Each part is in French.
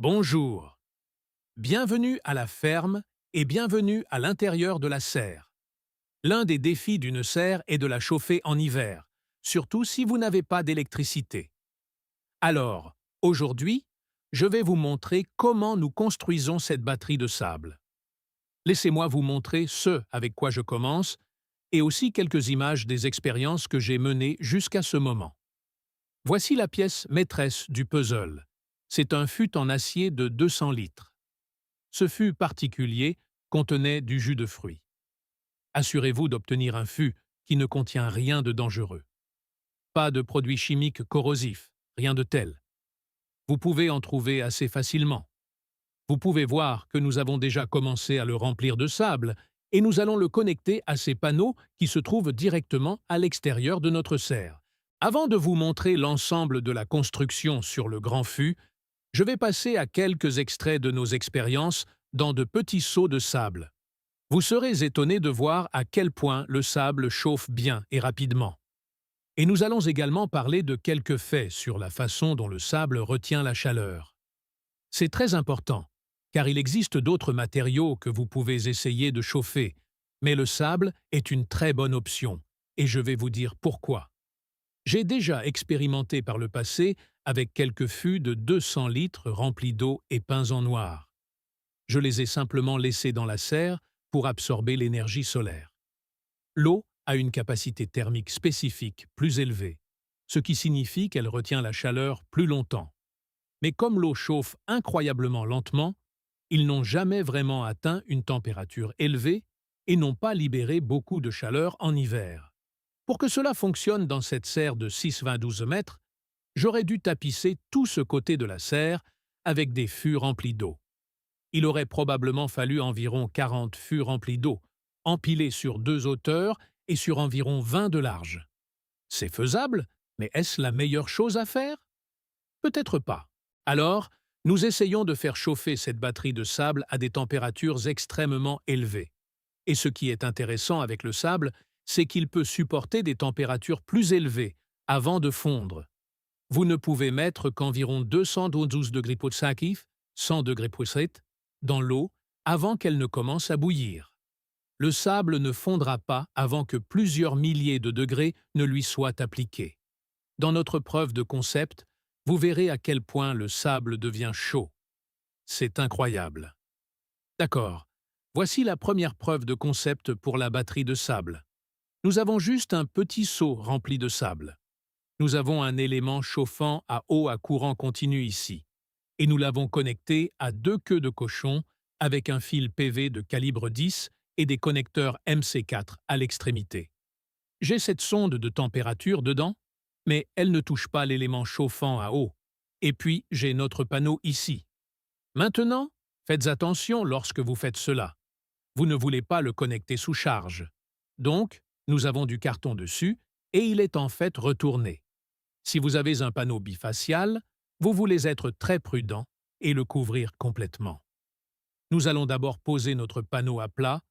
Bonjour, bienvenue à la ferme et bienvenue à l'intérieur de la serre. L'un des défis d'une serre est de la chauffer en hiver, surtout si vous n'avez pas d'électricité. Alors, aujourd'hui, je vais vous montrer comment nous construisons cette batterie de sable. Laissez-moi vous montrer ce avec quoi je commence et aussi quelques images des expériences que j'ai menées jusqu'à ce moment. Voici la pièce maîtresse du puzzle. C'est un fût en acier de 200 litres. Ce fût particulier contenait du jus de fruits. Assurez-vous d'obtenir un fût qui ne contient rien de dangereux. Pas de produits chimiques corrosifs, rien de tel. Vous pouvez en trouver assez facilement. Vous pouvez voir que nous avons déjà commencé à le remplir de sable et nous allons le connecter à ces panneaux qui se trouvent directement à l'extérieur de notre serre. Avant de vous montrer l'ensemble de la construction sur le grand fût, je vais passer à quelques extraits de nos expériences dans de petits seaux de sable. Vous serez étonné de voir à quel point le sable chauffe bien et rapidement. Et nous allons également parler de quelques faits sur la façon dont le sable retient la chaleur. C'est très important, car il existe d'autres matériaux que vous pouvez essayer de chauffer, mais le sable est une très bonne option, et je vais vous dire pourquoi. J'ai déjà expérimenté par le passé avec quelques fûts de 200 litres remplis d'eau et peints en noir. Je les ai simplement laissés dans la serre pour absorber l'énergie solaire. L'eau a une capacité thermique spécifique plus élevée, ce qui signifie qu'elle retient la chaleur plus longtemps. Mais comme l'eau chauffe incroyablement lentement, ils n'ont jamais vraiment atteint une température élevée et n'ont pas libéré beaucoup de chaleur en hiver. Pour que cela fonctionne dans cette serre de 6,12 mètres, j'aurais dû tapisser tout ce côté de la serre avec des fûts remplis d'eau. Il aurait probablement fallu environ 40 fûts remplis d'eau, empilés sur 2 hauteurs et sur environ 20 de large. C'est faisable, mais est-ce la meilleure chose à faire? Peut-être pas. Alors, nous essayons de faire chauffer cette batterie de sable à des températures extrêmement élevées. Et ce qui est intéressant avec le sable, c'est qu'il peut supporter des températures plus élevées avant de fondre. Vous ne pouvez mettre qu'environ 212 degrés Celsius, 100 degrés Celsius, dans l'eau avant qu'elle ne commence à bouillir. Le sable ne fondra pas avant que plusieurs milliers de degrés ne lui soient appliqués. Dans notre preuve de concept, vous verrez à quel point le sable devient chaud. C'est incroyable. D'accord, voici la première preuve de concept pour la batterie de sable. Nous avons juste un petit seau rempli de sable. Nous avons un élément chauffant à eau à courant continu ici, et nous l'avons connecté à 2 queues de cochon avec un fil PV de calibre 10 et des connecteurs MC4 à l'extrémité. J'ai cette sonde de température dedans, mais elle ne touche pas l'élément chauffant à eau. Et puis, j'ai notre panneau ici. Maintenant, faites attention lorsque vous faites cela. Vous ne voulez pas le connecter sous charge. Donc, nous avons du carton dessus et il est en fait retourné. Si vous avez un panneau bifacial, vous voulez être très prudent et le couvrir complètement. Nous allons d'abord poser notre panneau à plat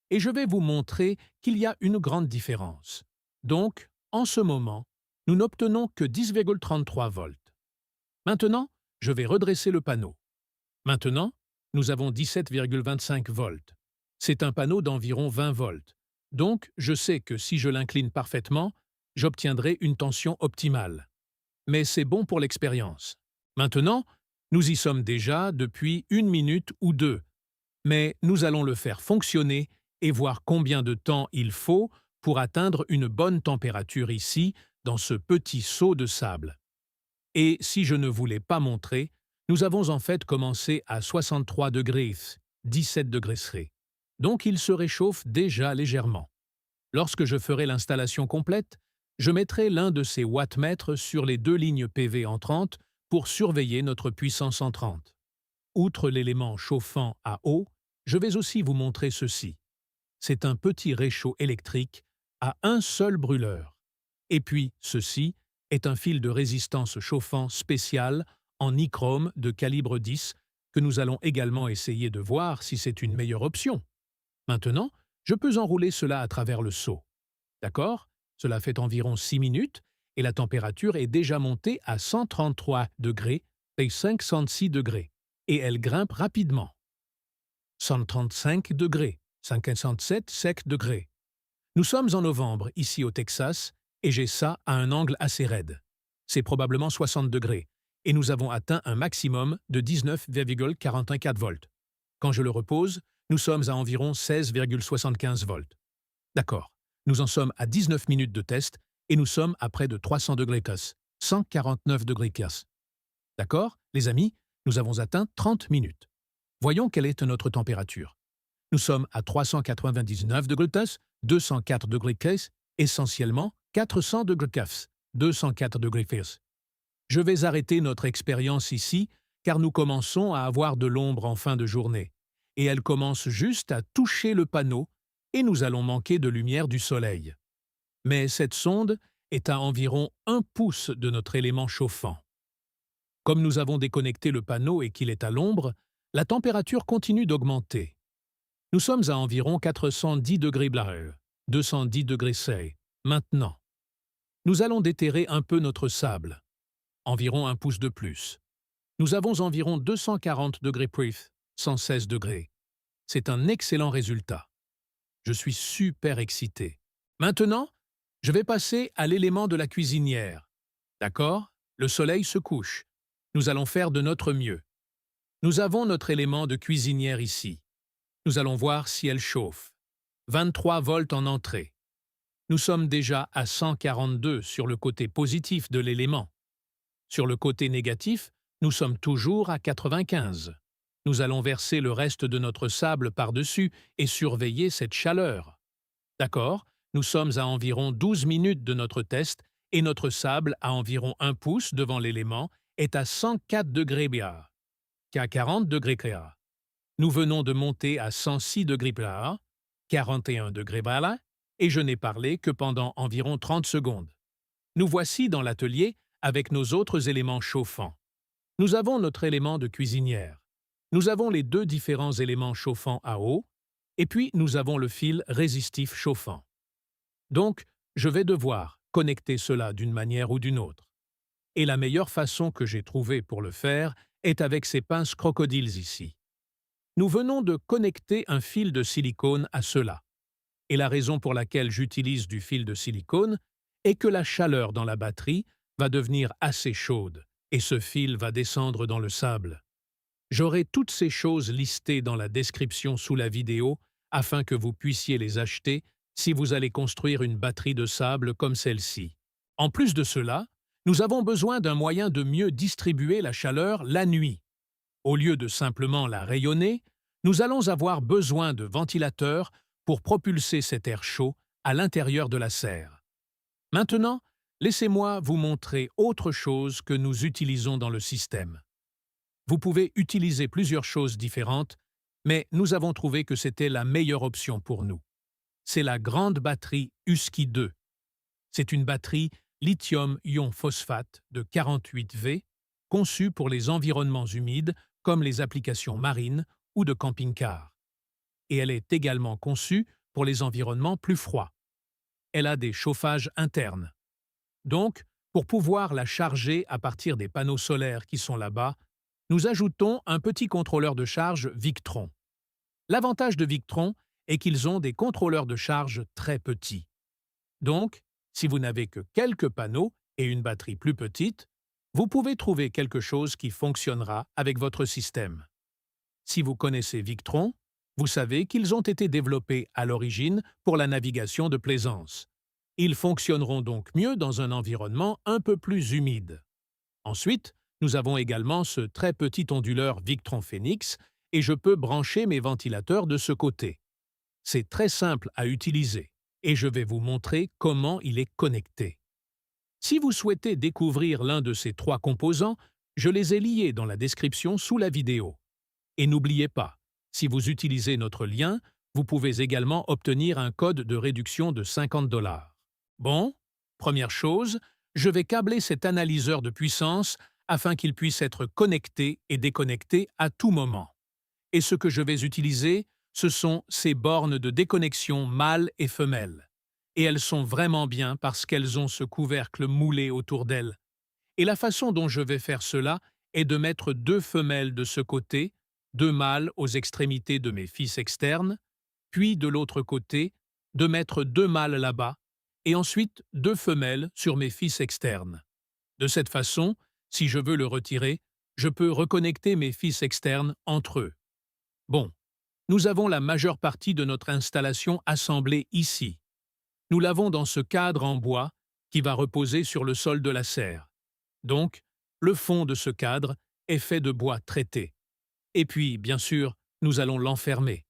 et je vais vous montrer qu'il y a une grande différence. Donc, en ce moment, nous n'obtenons que 10,33 volts. Maintenant, je vais redresser le panneau. Maintenant, nous avons 17,25 volts. C'est un panneau d'environ 20 volts. Donc, je sais que si je l'incline parfaitement, j'obtiendrai une tension optimale. Mais c'est bon pour l'expérience. Maintenant, nous y sommes déjà depuis 1 minute ou 2, mais nous allons le faire fonctionner et voir combien de temps il faut pour atteindre une bonne température ici, dans ce petit seau de sable. Et si je ne vous l'ai pas montré, nous avons en fait commencé à 63 degrés, 17 degrés C. Donc il se réchauffe déjà légèrement. Lorsque je ferai l'installation complète, je mettrai l'un de ces wattmètres sur les 2 lignes PV entrantes pour surveiller notre puissance entrante. Outre l'élément chauffant à eau, je vais aussi vous montrer ceci. C'est un petit réchaud électrique à un seul brûleur. Et puis, ceci est un fil de résistance chauffant spécial en nichrome de calibre 10 que nous allons également essayer de voir si c'est une meilleure option. Maintenant, je peux enrouler cela à travers le seau. D'accord? Cela fait environ 6 minutes et la température est déjà montée à 133 degrés et 56 degrés. et elle grimpe rapidement. 135 degrés, 57 degrés. Nous sommes en novembre, ici au Texas, et j'ai ça à un angle assez raide. C'est probablement 60 degrés, et nous avons atteint un maximum de 19,44 volts. Quand je le repose, nous sommes à environ 16,75 volts. D'accord, nous en sommes à 19 minutes de test, et nous sommes à près de 300 degrés Celsius, 149 degrés Celsius. D'accord, les amis, nous avons atteint 30 minutes. Voyons quelle est notre température. Nous sommes à 399 degrés Celsius, 204 degrés Celsius, essentiellement 400 degrés Celsius, 204 degrés Celsius. Je vais arrêter notre expérience ici, car nous commençons à avoir de l'ombre en fin de journée, et elle commence juste à toucher le panneau, et nous allons manquer de lumière du soleil. Mais cette sonde est à environ 1 pouce de notre élément chauffant. Comme nous avons déconnecté le panneau et qu'il est à l'ombre, la température continue d'augmenter. Nous sommes à environ 410 degrés Celsius, 210 degrés C. Maintenant, nous allons déterrer un peu notre sable, environ 1 pouce de plus. Nous avons environ 240 degrés Celsius, 116 degrés. C'est un excellent résultat. Je suis super excité. Maintenant, je vais passer à l'élément de la cuisinière. D'accord? Le soleil se couche. Nous allons faire de notre mieux. Nous avons notre élément de cuisinière ici. Nous allons voir si elle chauffe. 23 volts en entrée. Nous sommes déjà à 142 sur le côté positif de l'élément. Sur le côté négatif, nous sommes toujours à 95. Nous allons verser le reste de notre sable par-dessus et surveiller cette chaleur. D'accord? Nous sommes à environ 12 minutes de notre test et notre sable à environ 1 pouce devant l'élément est à 104 degrés Celsius, qu'à 40 degrés Celsius. Nous venons de monter à 106 degrés Celsius, 41 degrés Celsius, et je n'ai parlé que pendant environ 30 secondes. Nous voici dans l'atelier avec nos autres éléments chauffants. Nous avons notre élément de cuisinière. Nous avons les 2 différents éléments chauffants à eau, et puis nous avons le fil résistif chauffant. Donc, je vais devoir connecter cela d'une manière ou d'une autre. Et la meilleure façon que j'ai trouvée pour le faire est avec ces pinces crocodiles ici. Nous venons de connecter un fil de silicone à cela. Et la raison pour laquelle j'utilise du fil de silicone est que la chaleur dans la batterie va devenir assez chaude et ce fil va descendre dans le sable. J'aurai toutes ces choses listées dans la description sous la vidéo afin que vous puissiez les acheter si vous allez construire une batterie de sable comme celle-ci. En plus de cela, nous avons besoin d'un moyen de mieux distribuer la chaleur la nuit. Au lieu de simplement la rayonner, nous allons avoir besoin de ventilateurs pour propulser cet air chaud à l'intérieur de la serre. Maintenant, laissez-moi vous montrer autre chose que nous utilisons dans le système. Vous pouvez utiliser plusieurs choses différentes, mais nous avons trouvé que c'était la meilleure option pour nous. C'est la grande batterie Husky 2. C'est une batterie lithium-ion phosphate de 48 V, conçue pour les environnements humides comme les applications marines ou de camping-car. Et elle est également conçue pour les environnements plus froids. Elle a des chauffages internes. Donc, pour pouvoir la charger à partir des panneaux solaires qui sont là-bas, nous ajoutons un petit contrôleur de charge Victron. L'avantage de Victron est qu'ils ont des contrôleurs de charge très petits. Donc, si vous n'avez que quelques panneaux et une batterie plus petite, vous pouvez trouver quelque chose qui fonctionnera avec votre système. Si vous connaissez Victron, vous savez qu'ils ont été développés à l'origine pour la navigation de plaisance. Ils fonctionneront donc mieux dans un environnement un peu plus humide. Ensuite, nous avons également ce très petit onduleur Victron Phoenix et je peux brancher mes ventilateurs de ce côté. C'est très simple à utiliser et je vais vous montrer comment il est connecté. Si vous souhaitez découvrir l'un de ces 3 composants, je les ai liés dans la description sous la vidéo. Et n'oubliez pas, si vous utilisez notre lien, vous pouvez également obtenir un code de réduction de 50 $. Bon, première chose, je vais câbler cet analyseur de puissance afin qu'il puisse être connecté et déconnecté à tout moment. Et ce que je vais utiliser, ce sont ces bornes de déconnexion mâles et femelles. Et elles sont vraiment bien parce qu'elles ont ce couvercle moulé autour d'elles. Et la façon dont je vais faire cela est de mettre 2 femelles de ce côté, 2 mâles aux extrémités de mes fils externes, puis de l'autre côté, de mettre 2 mâles là-bas, et ensuite 2 femelles sur mes fils externes. De cette façon, si je veux le retirer, je peux reconnecter mes fils externes entre eux. Bon, nous avons la majeure partie de notre installation assemblée ici. Nous l'avons dans ce cadre en bois qui va reposer sur le sol de la serre. Donc, le fond de ce cadre est fait de bois traité. Et puis, bien sûr, nous allons l'enfermer.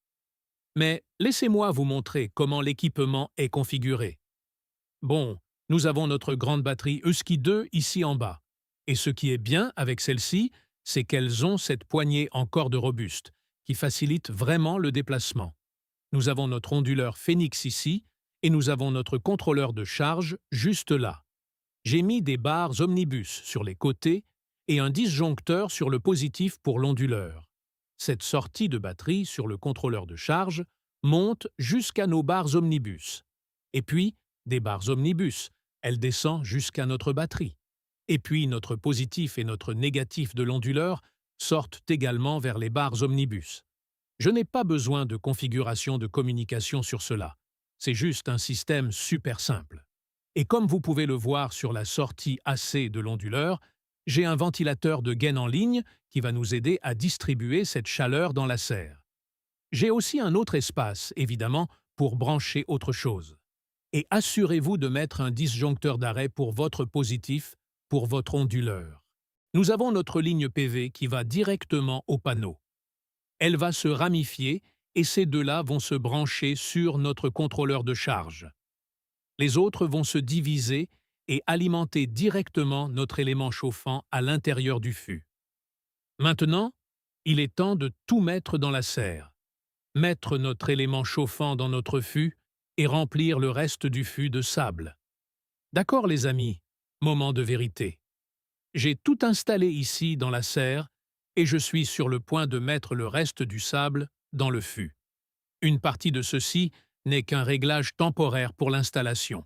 Mais laissez-moi vous montrer comment l'équipement est configuré. Bon, nous avons notre grande batterie Husky 2 ici en bas. Et ce qui est bien avec celle-ci, c'est qu'elles ont cette poignée en corde robuste, qui facilite vraiment le déplacement. Nous avons notre onduleur Phoenix ici, et nous avons notre contrôleur de charge juste là. J'ai mis des barres omnibus sur les côtés et un disjoncteur sur le positif pour l'onduleur. Cette sortie de batterie sur le contrôleur de charge monte jusqu'à nos barres omnibus. Et puis, des barres omnibus, elle descend jusqu'à notre batterie. Et puis, notre positif et notre négatif de l'onduleur sortent également vers les barres omnibus. Je n'ai pas besoin de configuration de communication sur cela. C'est juste un système super simple. Et comme vous pouvez le voir sur la sortie AC de l'onduleur, j'ai un ventilateur de gaine en ligne qui va nous aider à distribuer cette chaleur dans la serre. J'ai aussi un autre espace, évidemment, pour brancher autre chose. Et assurez-vous de mettre un disjoncteur d'arrêt pour votre positif, pour votre onduleur. Nous avons notre ligne PV qui va directement au panneau. Elle va se ramifier et ces deux-là vont se brancher sur notre contrôleur de charge. Les autres vont se diviser et alimenter directement notre élément chauffant à l'intérieur du fût. Maintenant, il est temps de tout mettre dans la serre, mettre notre élément chauffant dans notre fût et remplir le reste du fût de sable. D'accord les amis, moment de vérité. J'ai tout installé ici dans la serre et je suis sur le point de mettre le reste du sable dans le fût. Une partie de ceci n'est qu'un réglage temporaire pour l'installation.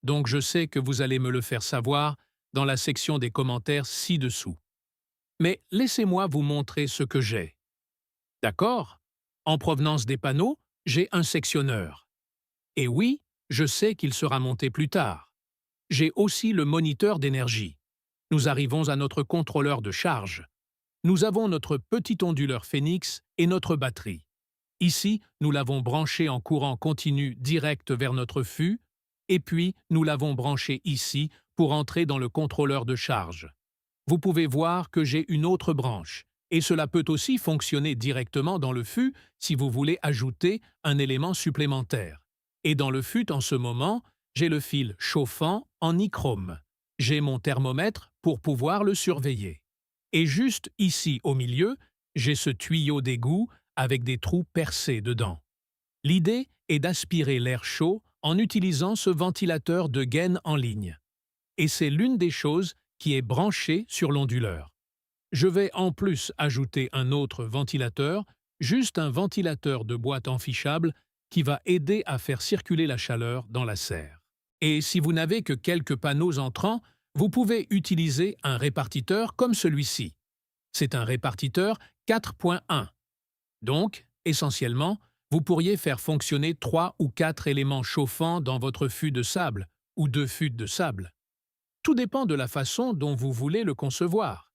Donc je sais que vous allez me le faire savoir dans la section des commentaires ci-dessous. Mais laissez-moi vous montrer ce que j'ai. D'accord? En provenance des panneaux, j'ai un sectionneur. Et oui, je sais qu'il sera monté plus tard. J'ai aussi le moniteur d'énergie. Nous arrivons à notre contrôleur de charge. Nous avons notre petit onduleur Phoenix et notre batterie. Ici, nous l'avons branché en courant continu direct vers notre fût, et puis nous l'avons branché ici pour entrer dans le contrôleur de charge. Vous pouvez voir que j'ai une autre branche, et cela peut aussi fonctionner directement dans le fût si vous voulez ajouter un élément supplémentaire. Et dans le fût en ce moment, j'ai le fil chauffant en nichrome. J'ai mon thermomètre pour pouvoir le surveiller. Et juste ici au milieu, j'ai ce tuyau d'égout avec des trous percés dedans. L'idée est d'aspirer l'air chaud en utilisant ce ventilateur de gaine en ligne. Et c'est l'une des choses qui est branchée sur l'onduleur. Je vais en plus ajouter un autre ventilateur, juste un ventilateur de boîte enfichable qui va aider à faire circuler la chaleur dans la serre. Et si vous n'avez que quelques panneaux entrants, vous pouvez utiliser un répartiteur comme celui-ci. C'est un répartiteur 4.1. Donc, essentiellement, vous pourriez faire fonctionner 3 ou 4 éléments chauffants dans votre fût de sable ou 2 fûts de sable. Tout dépend de la façon dont vous voulez le concevoir.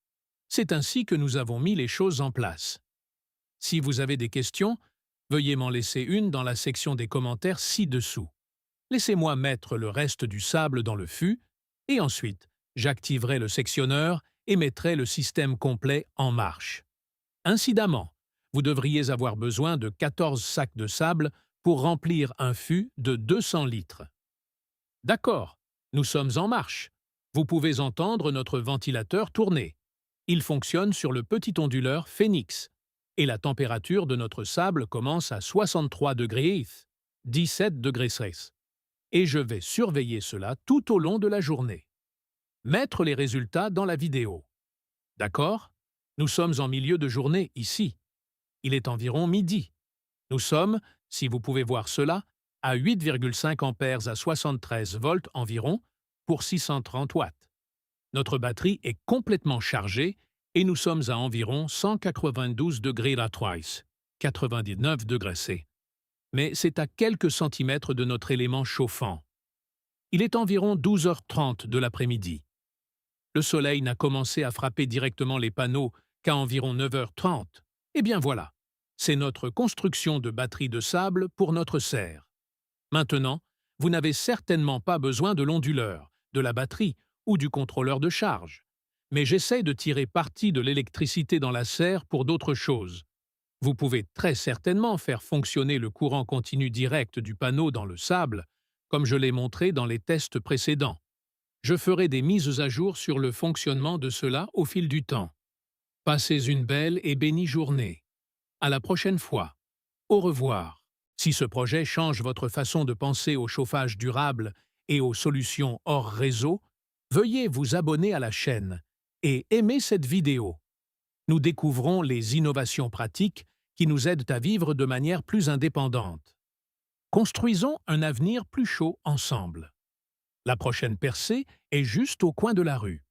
C'est ainsi que nous avons mis les choses en place. Si vous avez des questions, veuillez m'en laisser une dans la section des commentaires ci-dessous. Laissez-moi mettre le reste du sable dans le fût et ensuite, j'activerai le sectionneur et mettrai le système complet en marche. Incidemment, vous devriez avoir besoin de 14 sacs de sable pour remplir un fût de 200 litres. D'accord, nous sommes en marche. Vous pouvez entendre notre ventilateur tourner. Il fonctionne sur le petit onduleur Phoenix. Et la température de notre sable commence à 63 degrés, 17 degrés Celsius. Et je vais surveiller cela tout au long de la journée. Mettre les résultats dans la vidéo. D'accord? Nous sommes en milieu de journée ici. Il est environ midi. Nous sommes, si vous pouvez voir cela, à 8,5 ampères à 73 volts environ pour 630 watts. Notre batterie est complètement chargée et nous sommes à environ 192 degrés Ratweiss, 99 degrés C. Mais c'est à quelques centimètres de notre élément chauffant. Il est environ 12h30 de l'après-midi. Le soleil n'a commencé à frapper directement les panneaux qu'à environ 9h30. Eh bien voilà, c'est notre construction de batterie de sable pour notre serre. Maintenant, vous n'avez certainement pas besoin de l'onduleur, de la batterie ou du contrôleur de charge. Mais j'essaie de tirer parti de l'électricité dans la serre pour d'autres choses. Vous pouvez très certainement faire fonctionner le courant continu direct du panneau dans le sable, comme je l'ai montré dans les tests précédents. Je ferai des mises à jour sur le fonctionnement de cela au fil du temps. Passez une belle et bénie journée. À la prochaine fois. Au revoir. Si ce projet change votre façon de penser au chauffage durable et aux solutions hors réseau, veuillez vous abonner à la chaîne et aimer cette vidéo. Nous découvrons les innovations pratiques qui nous aident à vivre de manière plus indépendante. Construisons un avenir plus chaud ensemble. La prochaine percée est juste au coin de la rue.